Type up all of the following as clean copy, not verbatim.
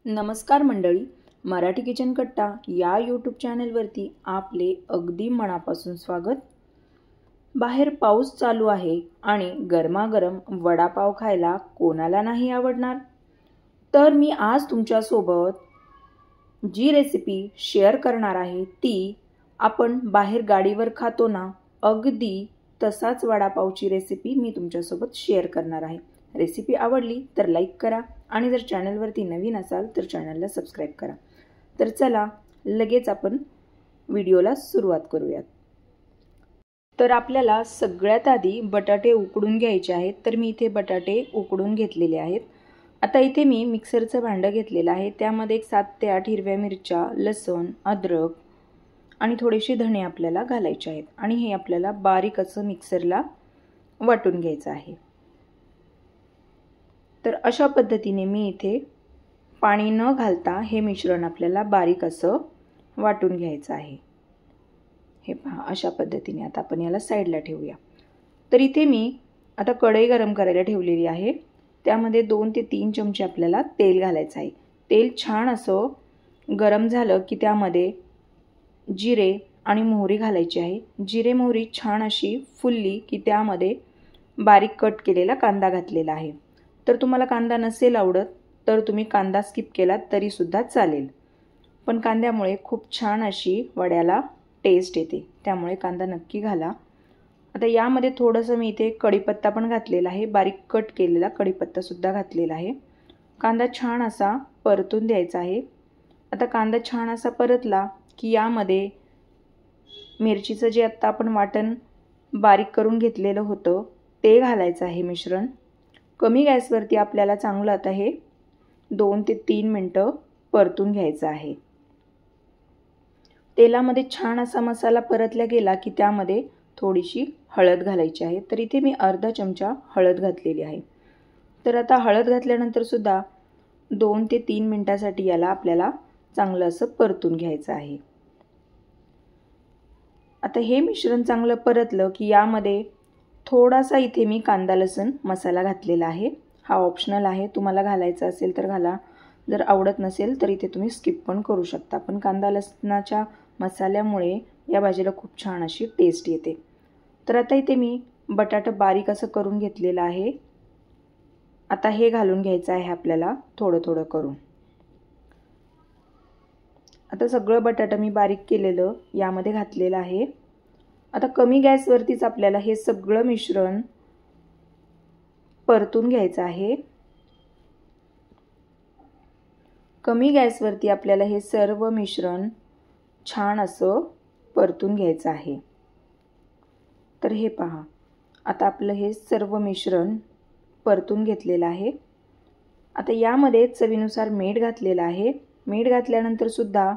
नमस्कार मंडळी, मराठी किचन कट्टा या यूट्यूब चॅनलवरती आपले अगदी मनापासून स्वागत। बाहेर पाऊस चालू आहे आणि गरमागरम वडापाव खायला कोणाला नाही आवडणार। तर मी आज तुमच्यासोबत जी रेसिपी शेअर करणार आहे ती आपण बाहेर गाडीवर खातो ना, अगदी तसाच वडापावची रेसिपी मी तुमच्यासोबत शेअर करणार आहे। रेसिपी आवडली तर लाईक करा आणि जर चॅनलवरती नवीन असाल तर चॅनलला सबस्क्राइब करा। तर चला लगेच आपण व्हिडिओला सुरुवात करूयात। तर आपल्याला सगळ्यात आधी बटाटे उकडून घ्यायचे आहेत। तर मी इथे बटाटे उकडून घेतलेले आहेत। आता इथे मी मिक्सरचं भांडं घेतलेलं आहे। त्यामध्ये 7 ते 8 हिरव्या मिरच्या, लसूण, अद्रक आणि थोडेसे धणे आपल्याला घालायचे आहेत आणि हे आपल्याला बारीक असं मिक्सरला वाटून घ्यायचं आहे। तर अशा पद्धतीने मी इथे पाणी न घालता हे मिश्रण आपल्याला बारीक असं वाटून घ्यायचं आहे। हे पहा, अशा पद्धतीने आता आपण याला साईडला ठेवूया। तर इथे मी आता कढई गरम करायला ठेवलेली आहे। त्यामध्ये 2 ते 3 चमचे आपल्याला तेल घालायचं आहे। तेल छान असं गरम झालं की त्यामध्ये जिरे आणि मोहरी घालायची आहे। जिरे मोहरी छान अशी फुलली की त्यामध्ये बारीक कट केलेला कांदा घातलेला आहे। तर तुम्हाला कांदा नसेल आवडत तर तुम्ही कांदा स्किप केलात तरी सुद्धा चालेल, पण कांद्यामुळे खूप छान अशी वड्याला टेस्ट येते, त्यामुळे कांदा नक्की घाला। आता यामध्ये थोडंसं मी इथे कढीपत्ता पण घातलेला आहे, बारीक कट केलेला कढीपत्ता सुद्धा घातलेला आहे। कांदा छान असा परतून द्यायचा आहे। आता कांदा छान असा परतला की यामध्ये मिरचीचं जे आता आपण वाटण बारीक करून घेतलेलं होतं ते घालायचं आहे मिश्रण। कमी गॅसवरती आपल्याला चांगलं आता हे 2 ते 3 मिनिटं परतून घ्यायचं आहे। तेलामध्ये छान असा मसाला परतला गेला की त्यामध्ये थोडीशी हळद घालायची आहे। तर इथे मी अर्धा चमचा हळद घातलेली आहे। तर आता हळद घातल्यानंतर सुद्धा 2 ते 3 मिनिटांसाठी याला आपल्याला चांगलं असं परतून घ्यायचं आहे। आता हे मिश्रण चांगलं परतलं की यामध्ये थोडासा इथे मी कांदा लसूण मसाला घातलेला आहे। हा ऑप्शनल आहे, तुम्हाला घालायचा असेल तर घाला, जर आवडत नसेल तर इथे तुम्ही स्किप पण करू शकता, पण कांदा लसणाच्या मसाल्यामुळे या भाजीला खूप छान अशी टेस्ट येते। तर आता इथे मी बटाटा बारीक असं करून घेतलेला आहे। आता हे घालून घ्यायचं आहे आपल्याला थोडं थोडं करून। आता सगळं बटाटा मी बारीक केलेलं यामध्ये घातलेलं आहे। आता कमी गॅसवरतीच आपल्याला हे सगळं मिश्रण परतून घ्यायचं आहे। कमी गॅसवरती आपल्याला हे सर्व मिश्रण छान असं परतून घ्यायचं आहे। तर हे पहा, आता आपलं हे सर्व मिश्रण परतून घेतलेलं आहे। आता यामध्ये चवीनुसार मीठ घातलेलं आहे। मीठ घातल्यानंतर सुद्धा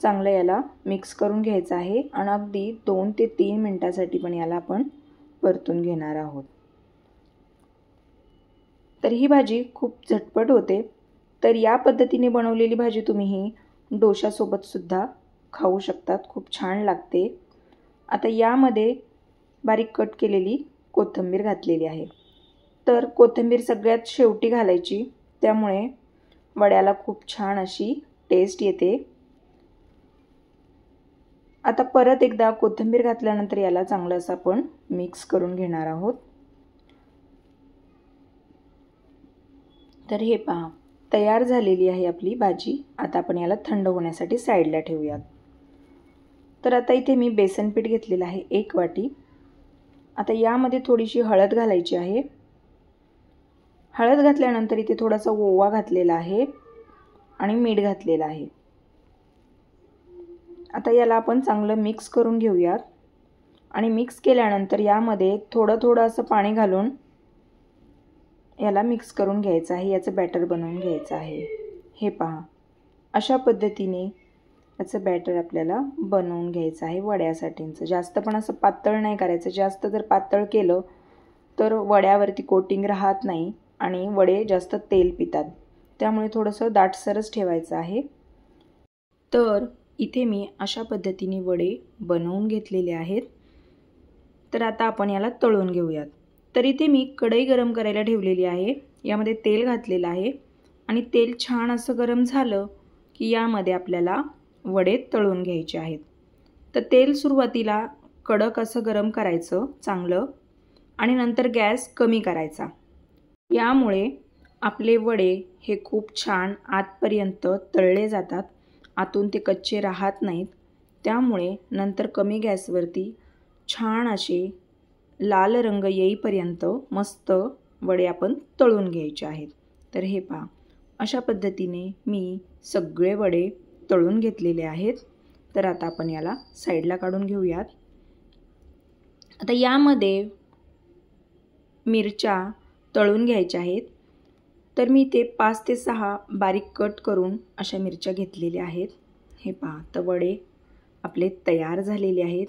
चांगलं याला मिक्स करून घ्यायचं आहे आणि अगदी 2 ते 3 मिनिटांसाठी पण याला आपण परतून घेणार आहोत। तर ही भाजी खूप झटपट होते। तर या पद्धतीने बनवलेली भाजी तुम्ही ही डोशासोबत सुद्धा खाऊ शकतात, खूप छान लागते। आता यामध्ये बारीक कट केलेली कोथिंबीर घातलेली आहे। तर कोथिंबीर सगळ्यात शेवटी घालायची, त्यामुळे वड्याला खूप छान अशी टेस्ट येते। आता परत एकदा कोथिंबीर घातल्यानंतर याला चांगलं असं आपण मिक्स करून घेणार आहोत। तर हे पहा, तयार झालेली आहे आपली भाजी। आता आपण याला थंड होण्यासाठी साईडला ठेवूयात। तर आता इथे मी बेसन पीठ घेतलेलं आहे 1 वाटी। आता यामध्ये थोडीशी हळद घालायची आहे। हळद घातल्यानंतर इथे थोडासा ओवा घातलेला आहे आणि मीठ घातलेलं आहे। आता याला आपण चांगलं मिक्स करून घेऊयात आणि मिक्स केल्यानंतर यामध्ये थोडं असं पाणी घालून याला मिक्स करून घ्यायचं आहे, याचं बॅटर बनवून घ्यायचं आहे। हे पहा, अशा पद्धतीने याचं बॅटर आपल्याला बनवून घ्यायचं आहे वड्यासाठीचं। जास्त पण असं पातळ नाही करायचं, जास्त जर पातळ केलं तर वड्यावरती कोटिंग राहत नाही आणि वडे जास्त तेल पितात, त्यामुळे थोडंसं दाटसरच ठेवायचं आहे। तर इथे मी अशा पद्धतीने वडे बनवून घेतलेले आहेत। तर आता आपण याला तळून घेऊयात। तर इथे मी कढई गरम करायला ठेवलेली आहे, यामध्ये तेल घातलेलं आहे आणि तेल छान असं गरम झालं की यामध्ये आपल्याला वडे तळून घ्यायचे आहेत. तर तेल सुरुवातीला कडक असं गरम करायचं चांगलं आणि नंतर गॅस कमी करायचा. यामुळे आपले वडे हे खूप छान आतपर्यंत तळले जातात, आतून ते कच्चे राहत नाहीत. त्यामुळे नंतर कमी गॅसवरती छान असे लाल रंग येईपर्यंत मस्त वडे आपण तळून घ्यायचे आहेत. तर हे पहा, अशा पद्धतीने मी सगळे वडे तळून घेतलेले आहेत. तर आता आपण याला साईडला काढून घेऊयात. आता यामध्ये मिरच्या तळून घ्यायच्या आहेत. तर मी ते 5 ते 6 बारीक कट करून अशा मिरच्या घेतलेल्या आहेत. हे पहा, तर वडे आपले तयार झालेले आहेत.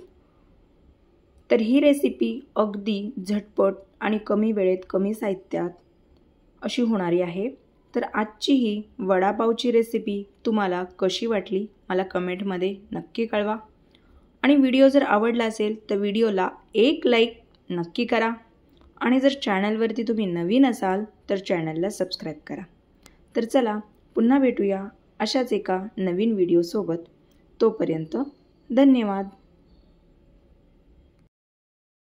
तर ही रेसिपी अगदी झटपट आणि कमी वेळेत कमी साहित्यात अशी होणारी आहे. तर आजची ही वडापावची रेसिपी तुम्हाला कशी वाटली मला कमेंटमध्ये नक्की कळवा. आणि व्हिडिओ जर आवडला असेल तर व्हिडिओला एक लाईक नक्की करा. आणि जर चॅनलवरती तुम्ही नवीन असाल तर चॅनलला सबस्क्राईब करा. तर चला पुन्हा भेटूया अशाच एका नवीन व्हिडिओसोबत. तोपर्यंत धन्यवाद.